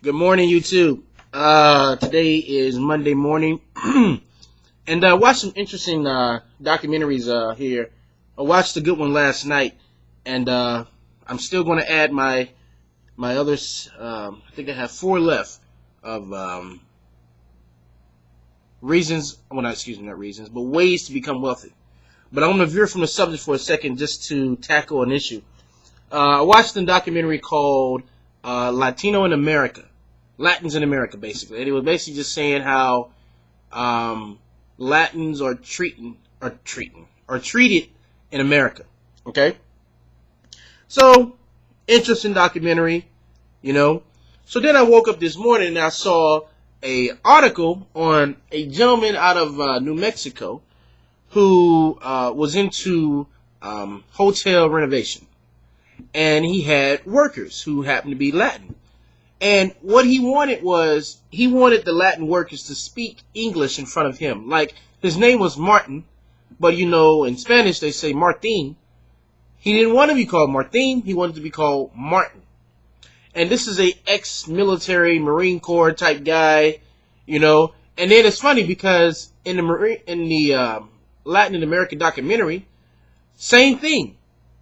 Good morning, YouTube. Today is Monday morning, and I watched some interesting documentaries here. I watched a good one last night, and I'm still going to add my others. I think I have 4 left of reasons. Well, not reasons, but ways to become wealthy. But I'm going to veer from the subject for a second just to tackle an issue. I watched a documentary called Latino in America. Latins in America, basically. And it was basically just saying how Latins are treated in America. Okay? So, interesting documentary, you know. So then I woke up this morning and I saw an article on a gentleman out of New Mexico who was into hotel renovation. And he had workers who happened to be Latin. And what he wanted was, he wanted the Latin workers to speak English in front of him. Like, his name was Martin, but you know, in Spanish they say Martin. He didn't want to be called Martin, he wanted to be called Martin. And this is a ex-military Marine Corps type guy, you know. And then it's funny because in the Latin American documentary, same thing.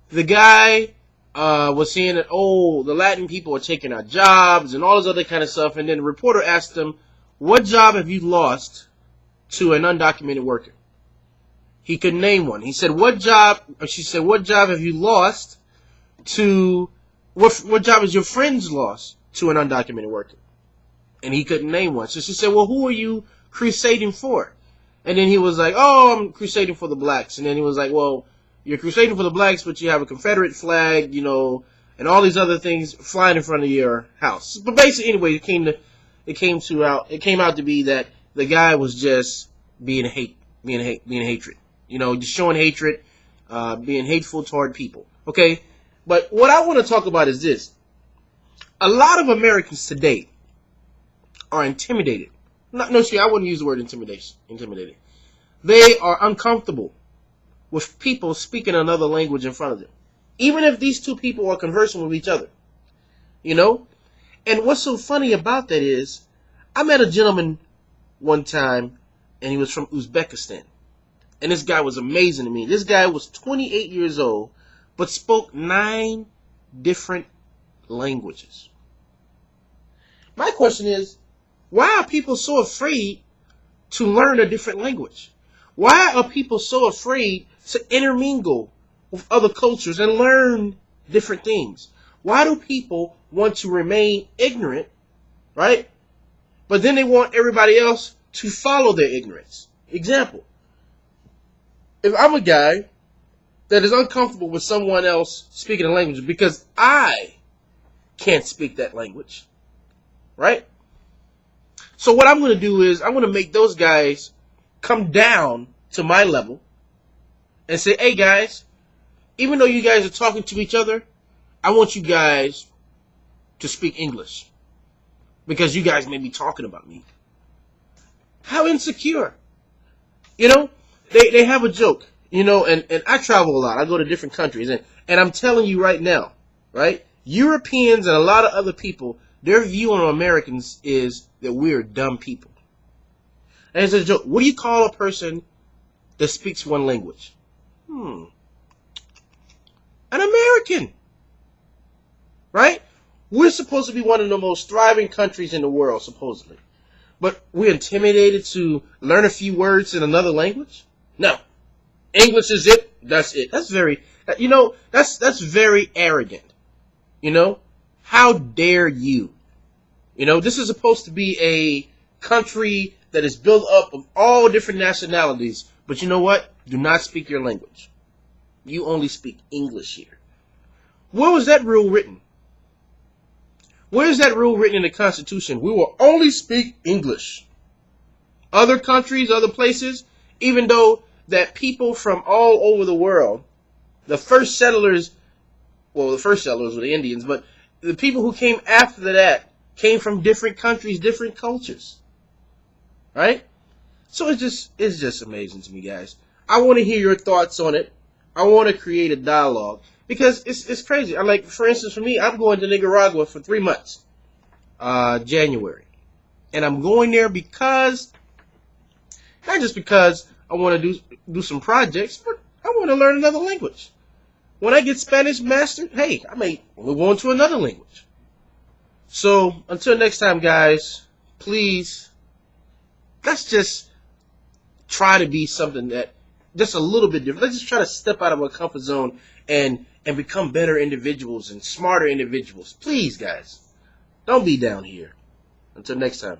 The guy was saying that, oh, the Latin people are taking our jobs and all this other kind of stuff. And then the reporter asked him, what job have you lost to an undocumented worker? He couldn't name one. He said, she said, what job have you lost to, what job has your friends lost to an undocumented worker? And he couldn't name one. So she said, well, who are you crusading for? And then he was like, oh, I'm crusading for the blacks. And then he was like, well, you're crusading for the blacks, but you have a Confederate flag, you know, and all these other things flying in front of your house. But basically, anyway, it came out to be that the guy was just being hatred, you know, just showing hatred, being hateful toward people. Okay, but what I want to talk about is this: a lot of Americans today are intimidated. I wouldn't use the word intimidation. Intimidated. They are uncomfortable with people speaking another language in front of them, even if these two people are conversing with each other, you know. And what's so funny about that is, I met a gentleman one time, and he was from Uzbekistan, and this guy was amazing to me. This guy was 28 years old, but spoke 9 different languages. My question is, why are people so afraid to learn a different language? Why are people so afraid to intermingle with other cultures and learn different things? Why do people want to remain ignorant, right? But then they want everybody else to follow their ignorance. Example, if I'm a guy that is uncomfortable with someone else speaking a language because I can't speak that language, right? So what I'm going to do is I'm going to make those guys come down to my level and say, hey guys, even though you guys are talking to each other, I want you guys to speak English because you guys may be talking about me. How insecure. You know, they have a joke, you know, and I travel a lot. I go to different countries, and I'm telling you right now, right, Europeans and a lot of other people, their view on Americans is that we're dumb people. And it's a joke. What do you call a person that speaks one language? An American. Right? We're supposed to be one of the most thriving countries in the world, supposedly. But we're intimidated to learn a few words in another language? No. English is it. That's it. That's very, you know, that's very arrogant. You know? How dare you? You know, this is supposed to be a country that is built up of all different nationalities. But you know what? Do not speak your language. You only speak English here. Where was that rule written? Where is that rule written in the Constitution? We will only speak English. Other countries, other places, even though that people from all over the world, the first settlers were the Indians, but the people who came after that came from different countries, different cultures. Right? So it's just amazing to me, guys. I want to hear your thoughts on it. I want to create a dialogue because it's crazy. For instance, for me, I'm going to Nicaragua for 3 months. January. And I'm going there because, not just because I want to do some projects, but I want to learn another language. When I get Spanish mastered, hey, I may move on to another language. So until next time, guys, please, let's just try to be something that just a little bit different. Let's just try to step out of our comfort zone and become better individuals and smarter individuals. Please, guys, don't be down here. Until next time.